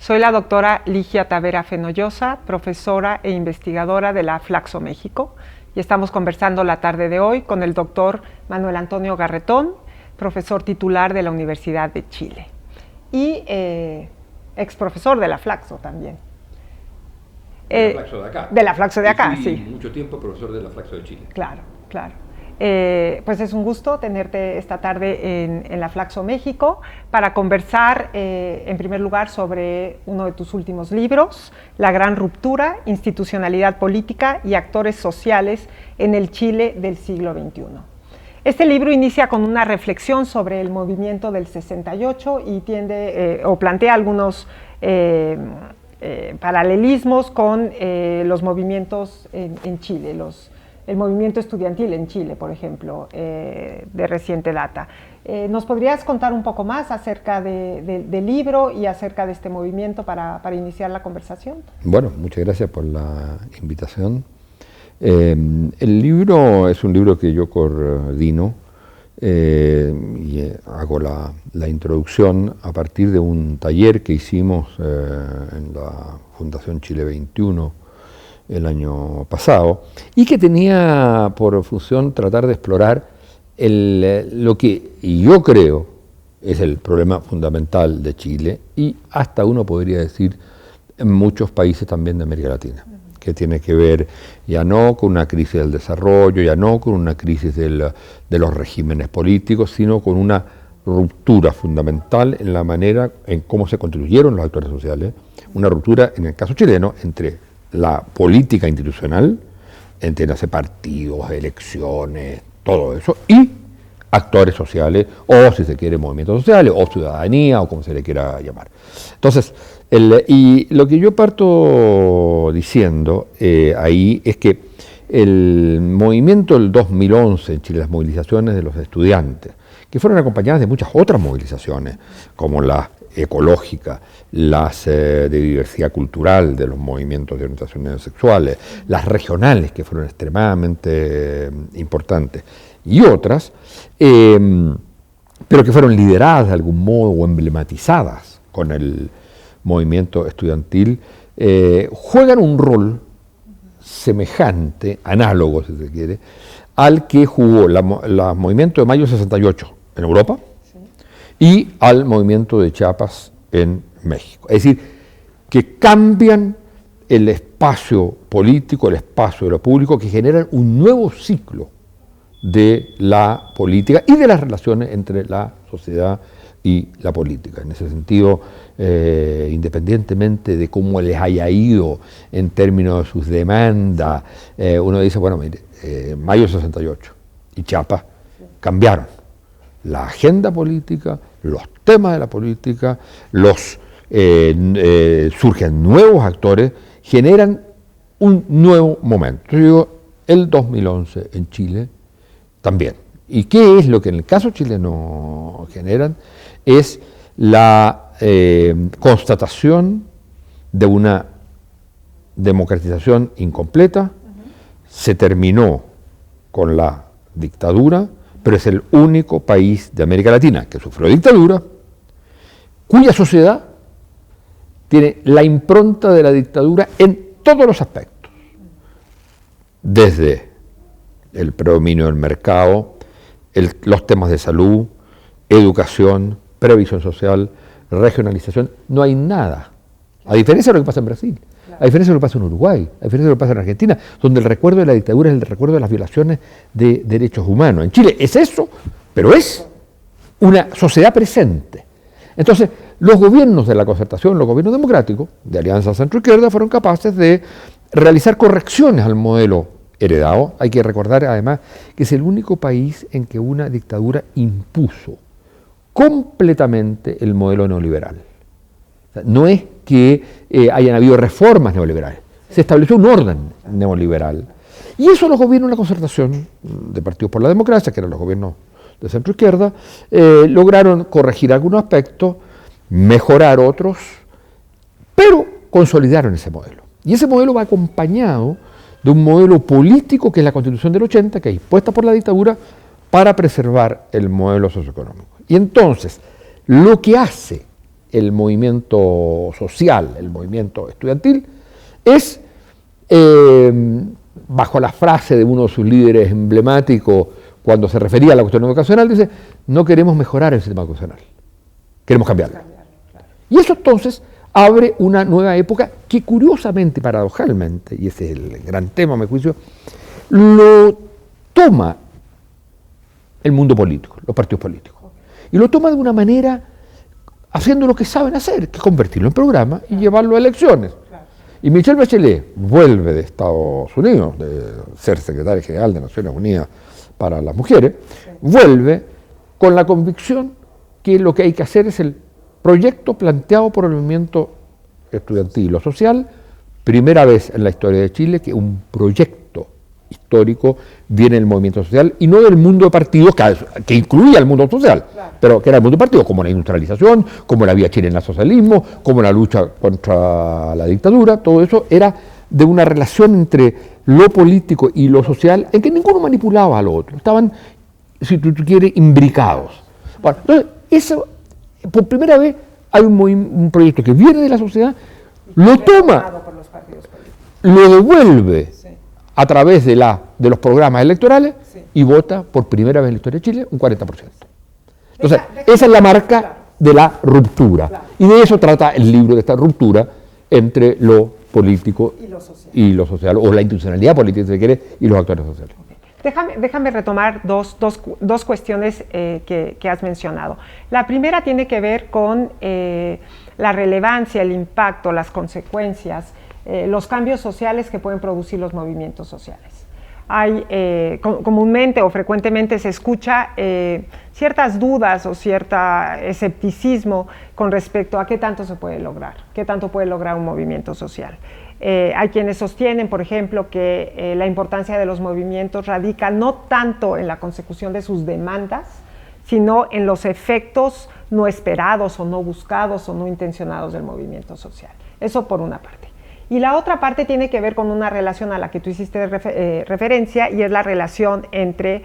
Soy la doctora Ligia Tavera Fenollosa, profesora e investigadora de la Flaxo México, y estamos conversando la tarde de hoy con el doctor Manuel Antonio Garretón, profesor titular de la Universidad de Chile y ex profesor de la Flaxo también. De la Flaxo de acá. De la Flaxo de acá, sí. Sí. Mucho tiempo profesor de la Flaxo de Chile. Claro, claro. Pues es un gusto tenerte esta tarde en la Flaxo México para conversar, en primer lugar, sobre uno de tus últimos libros, La Gran Ruptura, Institucionalidad Política y Actores Sociales en el Chile del siglo XXI. Este libro inicia con una reflexión sobre el movimiento del 68 y plantea algunos paralelismos con los movimientos en Chile, el movimiento estudiantil en Chile, por ejemplo, de reciente data. ¿Nos podrías contar un poco más acerca del libro y acerca de este movimiento para iniciar la conversación? Bueno, muchas gracias por la invitación. El libro es un libro que yo coordino y hago la introducción a partir de un taller que hicimos en la Fundación Chile 21 el año pasado, y que tenía por función tratar de explorar lo que yo creo es el problema fundamental de Chile y hasta uno podría decir en muchos países también de América Latina, que tiene que ver ya no con una crisis del desarrollo, ya no con una crisis de los regímenes políticos, sino con una ruptura fundamental en la manera en cómo se construyeron los actores sociales, una ruptura en el caso chileno entre la política institucional, entiéndase partidos, elecciones, todo eso, y actores sociales, o si se quiere movimientos sociales, o ciudadanía, o como se le quiera llamar. Entonces, y lo que yo parto diciendo ahí es que el movimiento del 2011 en Chile, las movilizaciones de los estudiantes, que fueron acompañadas de muchas otras movilizaciones, como la ecológica, las de diversidad cultural de los movimientos de orientaciones sexuales, las regionales, que fueron extremadamente importantes, y otras, pero que fueron lideradas de algún modo o emblematizadas con el movimiento estudiantil, juegan un rol semejante, análogo si se quiere, al que jugó el movimiento de mayo 68 en Europa, y al movimiento de Chiapas en México. Es decir, que cambian el espacio político, el espacio de lo público, que generan un nuevo ciclo de la política y de las relaciones entre la sociedad y la política. En ese sentido, independientemente de cómo les haya ido en términos de sus demandas, uno dice, bueno, mire, mayo 68 y Chiapas cambiaron la agenda política, los temas de la política, surgen nuevos actores, generan un nuevo momento. Yo digo, el 2011 en Chile también. ¿Y qué es lo que en el caso chileno generan? Es la constatación de una democratización incompleta, se terminó con la dictadura, pero es el único país de América Latina que sufrió dictadura, cuya sociedad tiene la impronta de la dictadura en todos los aspectos, desde el predominio del mercado, los temas de salud, educación, previsión social, regionalización, no hay nada, a diferencia de lo que pasa en Brasil. A diferencia de lo que pasa en Uruguay, a diferencia de lo que pasa en Argentina, donde el recuerdo de la dictadura es el recuerdo de las violaciones de derechos humanos. En Chile es eso, pero es una sociedad presente. Entonces, los gobiernos de la concertación, los gobiernos democráticos, de Alianza Centro-Izquierda, fueron capaces de realizar correcciones al modelo heredado. Hay que recordar, además, que es el único país en que una dictadura impuso completamente el modelo neoliberal. O sea, no es que hayan habido reformas neoliberales, se estableció un orden neoliberal. Y eso los gobiernos de la concertación de Partidos por la Democracia, que eran los gobiernos de centro-izquierda, lograron corregir algunos aspectos, mejorar otros, pero consolidaron ese modelo. Y ese modelo va acompañado de un modelo político que es la Constitución del 80, que es impuesta por la dictadura para preservar el modelo socioeconómico. Y entonces, lo que hace el movimiento social, el movimiento estudiantil, es, bajo la frase de uno de sus líderes emblemáticos, cuando se refería a la cuestión educacional, dice: no queremos mejorar el sistema educacional, queremos cambiarlo. Y eso entonces abre una nueva época que, curiosamente, paradojalmente, y ese es el gran tema a mi juicio, lo toma el mundo político, los partidos políticos. Y lo toma de una manera haciendo lo que saben hacer, que es convertirlo en programa y llevarlo a elecciones. Y Michelle Bachelet vuelve de Estados Unidos, de ser secretaria general de Naciones Unidas para las Mujeres, vuelve con la convicción que lo que hay que hacer es el proyecto planteado por el movimiento estudiantil o social, primera vez en la historia de Chile que un proyecto histórico viene del movimiento social y no del mundo de partidos que incluía el mundo social, pero que era el mundo de partidos, como la industrialización, como la vía chilena al socialismo, como la lucha contra la dictadura. Todo eso era de una relación entre lo político y lo social en que ninguno manipulaba al otro, estaban, si tú quieres, imbricados. Bueno, entonces, eso, por primera vez hay un proyecto que viene de la sociedad, lo toma, lo devuelve a través de los programas electorales y vota por primera vez en la historia de Chile un 40%. Entonces, esa es la marca de la ruptura. Y de eso trata el libro, de esta ruptura entre lo político y lo social, o la institucionalidad política, si se quiere, y los actores sociales. Déjame retomar dos cuestiones que has mencionado. La primera tiene que ver con la relevancia, el impacto, las consecuencias, los cambios sociales que pueden producir los movimientos sociales. Hay, comúnmente o frecuentemente se escucha ciertas dudas o cierto escepticismo con respecto a qué tanto se puede lograr, qué tanto puede lograr un movimiento social. Hay quienes sostienen, por ejemplo, que la importancia de los movimientos radica no tanto en la consecución de sus demandas, sino en los efectos no esperados o no buscados o no intencionados del movimiento social. Eso por una parte. Y la otra parte tiene que ver con una relación a la que tú hiciste referencia, y es la relación entre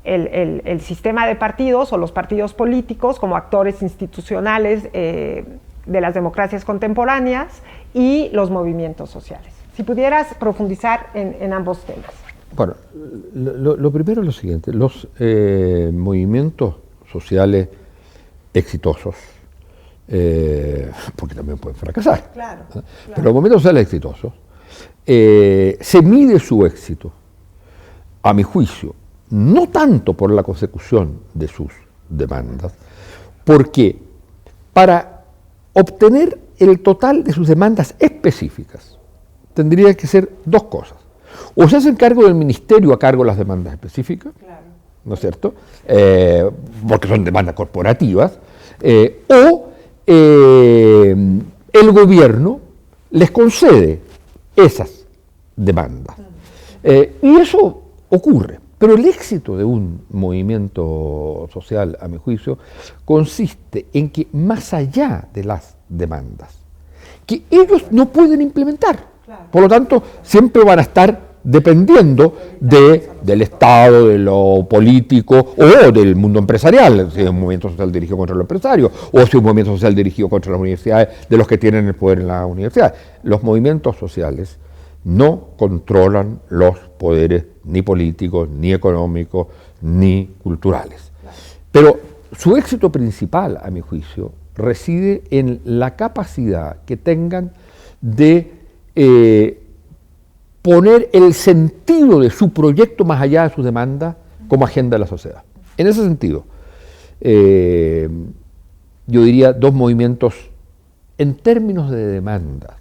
el sistema de partidos o los partidos políticos como actores institucionales de las democracias contemporáneas y los movimientos sociales. Si pudieras profundizar en ambos temas. Bueno, lo primero es lo siguiente: los movimientos sociales exitosos, porque también pueden fracasar, claro. Pero los movimientos sociales exitosos, se mide su éxito, a mi juicio, no tanto por la consecución de sus demandas, porque para obtener el total de sus demandas específicas tendría que ser dos cosas: o se hacen cargo del ministerio a cargo de las demandas específicas, ¿no es cierto? Porque son demandas corporativas, o el gobierno les concede esas demandas. Y eso ocurre. Pero el éxito de un movimiento social, a mi juicio, consiste en que, más allá de las demandas, que ellos no pueden implementar, por lo tanto, siempre van a estar dependiendo del Estado, de lo político o del mundo empresarial, si es un movimiento social dirigido contra los empresarios o si es un movimiento social dirigido contra las universidades, de los que tienen el poder en las universidades. Los movimientos sociales no controlan los poderes ni políticos, ni económicos, ni culturales. Pero su éxito principal, a mi juicio, reside en la capacidad que tengan de poner el sentido de su proyecto más allá de sus demandas como agenda de la sociedad. En ese sentido, yo diría dos movimientos en términos de demandas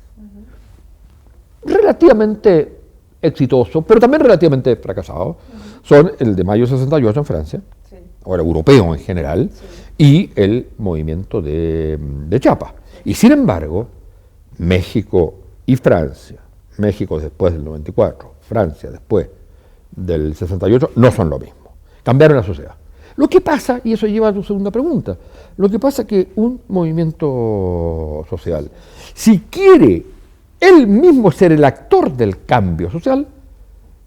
relativamente exitosos, pero también relativamente fracasados, son el de Mayo 68 en Francia, o el europeo en general, y el movimiento de Chiapas. Y sin embargo, México y Francia, México después del 94, Francia después del 68, no son lo mismo. Cambiaron la sociedad. Lo que pasa, y eso lleva a tu segunda pregunta, lo que pasa es que un movimiento social, si quiere él mismo ser el actor del cambio social,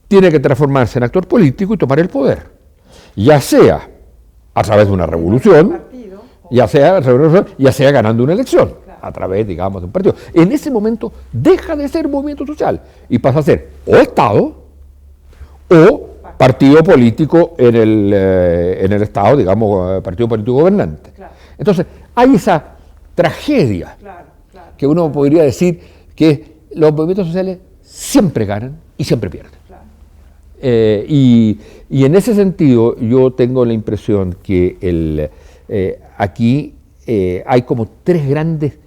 tiene que transformarse en actor político y tomar el poder, ya sea a través de una revolución, ya sea ganando una elección, a través, digamos, de un partido. En ese momento deja de ser movimiento social y pasa a ser o Estado o partido político en el Estado, digamos, partido político gobernante. Entonces, hay esa tragedia que uno podría decir que los movimientos sociales siempre ganan y siempre pierden. Y en ese sentido yo tengo la impresión que aquí hay como tres grandes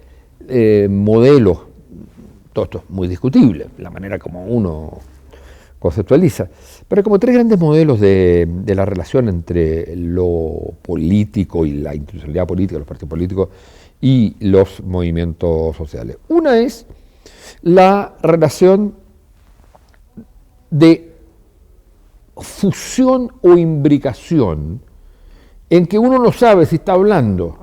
modelos, todo esto es muy discutible, la manera como uno conceptualiza, pero hay como tres grandes modelos de la relación entre lo político y la institucionalidad política, los partidos políticos y los movimientos sociales. Una es la relación de fusión o imbricación en que uno no sabe si está hablando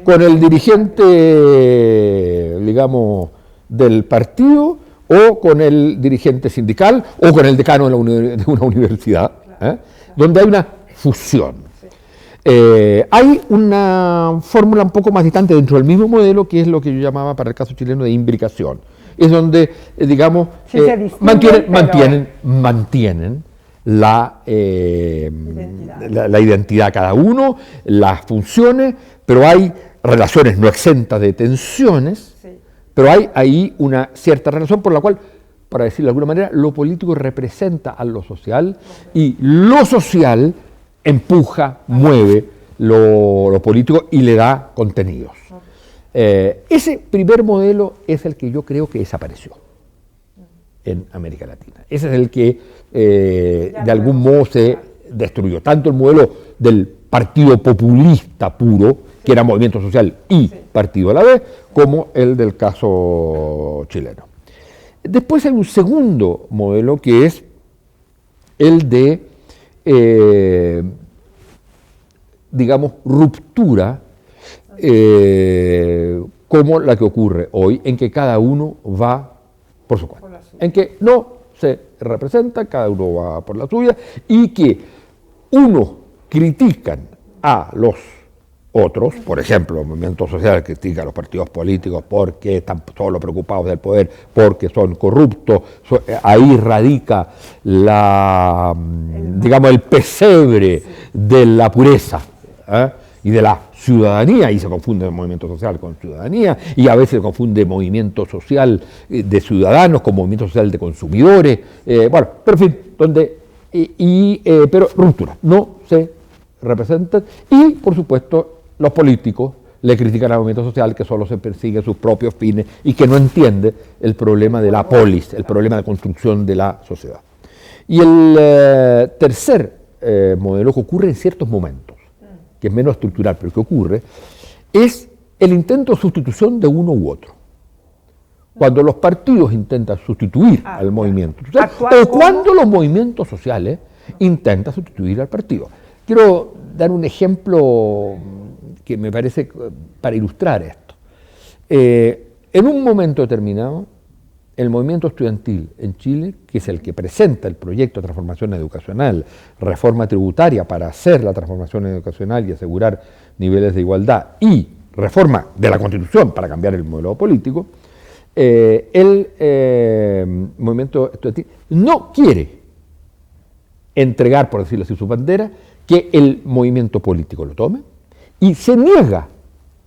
con el dirigente, digamos, del partido o con el dirigente sindical o con el decano de una universidad, donde hay una fusión. Hay una fórmula un poco más distante dentro del mismo modelo, que es lo que yo llamaba para el caso chileno de imbricación. Es donde, digamos, mantienen la identidad cada uno, las funciones, pero hay relaciones no exentas de tensiones, pero hay ahí una cierta relación por la cual, para decirlo de alguna manera, lo político representa a lo social y lo social empuja, mueve lo político y le da contenidos. Ese primer modelo es el que yo creo que desapareció en América Latina. Ese es el que de algún modo se destruyó. Tanto el modelo del partido populista puro, que era movimiento social y partido a la vez, como el del caso chileno. Después hay un segundo modelo que es el de, digamos, ruptura, como la que ocurre hoy, en que cada uno va por su cuenta, en que no se representa, cada uno va por la suya, y que unos critican a los otros, por ejemplo, el movimiento social critica a los partidos políticos porque están solo preocupados del poder, porque son corruptos, ahí radica digamos, el pesebre de la pureza y de la ciudadanía, y se confunde el movimiento social con ciudadanía, y a veces se confunde movimiento social de ciudadanos con movimiento social de consumidores, bueno, pero en fin, pero ruptura, no se representan, y por supuesto los políticos le critican al movimiento social que solo se persigue sus propios fines y que no entiende el problema de la polis, el problema de construcción de la sociedad. Y el tercer modelo que ocurre en ciertos momentos, que es menos estructural, pero que ocurre, es el intento de sustitución de uno u otro. Cuando los partidos intentan sustituir al movimiento social, o cuando los movimientos sociales intentan sustituir al partido. Quiero dar un ejemplo que me parece para ilustrar esto. En un momento determinado, el movimiento estudiantil en Chile, que es el que presenta el proyecto de transformación educacional, reforma tributaria para hacer la transformación educacional y asegurar niveles de igualdad, y reforma de la Constitución para cambiar el modelo político, el movimiento estudiantil no quiere entregar, por decirlo así, su bandera, que el movimiento político lo tome, y se niega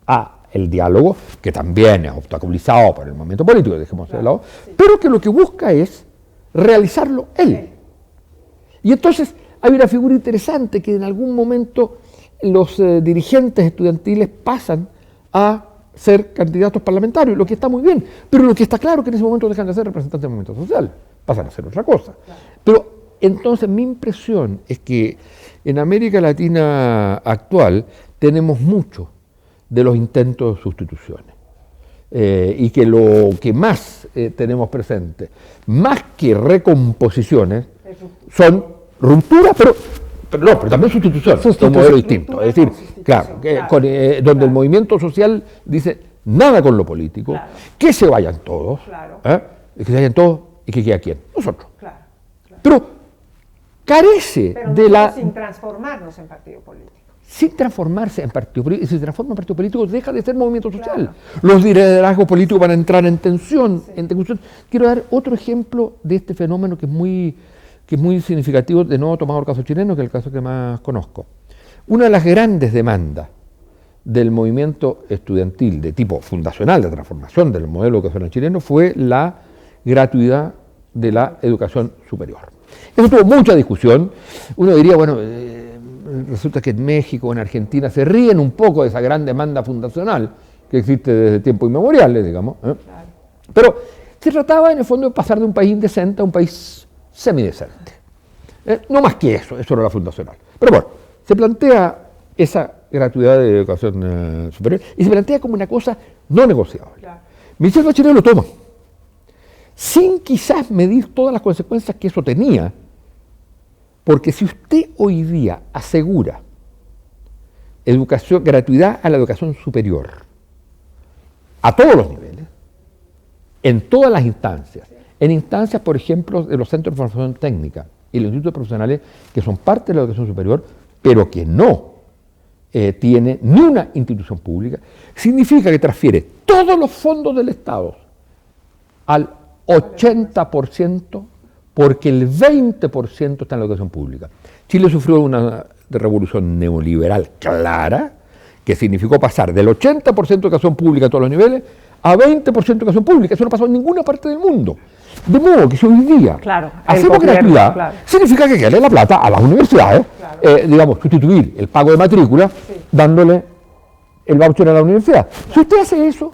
a el diálogo, que también es obstaculizado por el movimiento político, dejemos de lado, pero que lo que busca es realizarlo él. Y entonces hay una figura interesante que en algún momento los dirigentes estudiantiles pasan a ser candidatos parlamentarios, lo que está muy bien, pero lo que está claro es que en ese momento dejan de ser representantes del movimiento social, pasan a ser otra cosa. Pero entonces mi impresión es que en América Latina actual tenemos mucho de los intentos de sustituciones y que lo que más tenemos presente, más que recomposiciones, son rupturas, pero también sustituciones, un modelo distinto. Es decir, claro, donde el movimiento social dice nada con lo político, que se vayan todos, que se vayan todos y que quede quién, nosotros. Pero carece pero de la... sin transformarnos en partido político. sin transformarse en partido político. Y si se transforma en partido político, deja de ser movimiento social. Los liderazgos políticos van a entrar en tensión, en discusión. Quiero dar otro ejemplo de este fenómeno que es muy significativo, de nuevo tomado el caso chileno, que es el caso que más conozco. Una de las grandes demandas del movimiento estudiantil de tipo fundacional, de transformación del modelo educacional chileno, fue la gratuidad de la educación superior. Eso tuvo mucha discusión. Uno diría, bueno, resulta que en México o en Argentina se ríen un poco de esa gran demanda fundacional que existe desde tiempos inmemoriales, digamos. Claro. Pero se trataba en el fondo de pasar de un país indecente a un país semidecente. No más que eso era la fundacional. Pero bueno, se plantea esa gratuidad de educación superior y se plantea como una cosa no negociable. Claro. Michelle Bachelet lo toma, sin quizás medir todas las consecuencias que eso tenía, porque si usted hoy día asegura gratuidad a la educación superior, a todos los niveles, en todas las instancias, en instancias, por ejemplo, de los centros de formación técnica y los institutos profesionales, que son parte de la educación superior, pero que no tiene ni una institución pública, significa que transfiere todos los fondos del Estado al 80%, porque el 20% está en la educación pública. Chile sufrió una revolución neoliberal clara, que significó pasar del 80% de educación pública a todos los niveles a 20% de educación pública. Eso no pasó en ninguna parte del mundo. De modo que si hoy día hacemos gratuidad, significa que hay que darle la plata a las universidades, digamos, sustituir el pago de matrícula, dándole el voucher a la universidad. Si usted hace eso,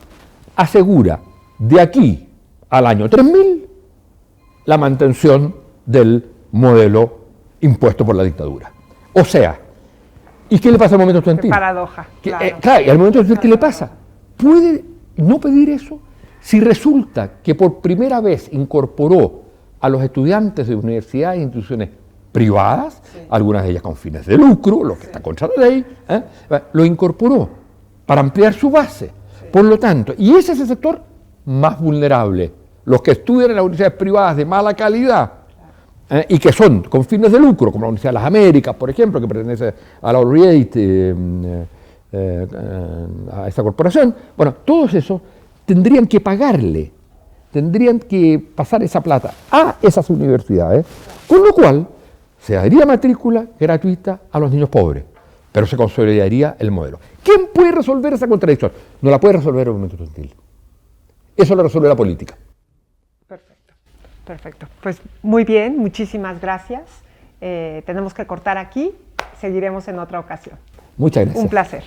asegura de aquí al año 3000 la mantención del modelo impuesto por la dictadura. O sea, ¿y qué le pasa al movimiento estudiantil? Qué paradoja. Claro, y al movimiento estudiantil, ¿qué le pasa? ¿Puede no pedir eso? Si resulta que por primera vez incorporó a los estudiantes de universidades e instituciones privadas, algunas de ellas con fines de lucro, lo que está contra la ley, lo incorporó para ampliar su base. Por lo tanto, y ese es el sector más vulnerable, los que estudian en las universidades privadas de mala calidad y que son con fines de lucro, como la Universidad de las Américas, por ejemplo, que pertenece a la Laureate, a esa corporación. Bueno, todos esos tendrían que pagarle, tendrían que pasar esa plata a esas universidades, con lo cual se daría matrícula gratuita a los niños pobres, pero se consolidaría el modelo. ¿Quién puede resolver esa contradicción? No la puede resolver el movimiento estudiantil. Eso lo resuelve la política. Perfecto, perfecto. Pues muy bien, muchísimas gracias. Tenemos que cortar aquí, seguiremos en otra ocasión. Muchas gracias. Un placer.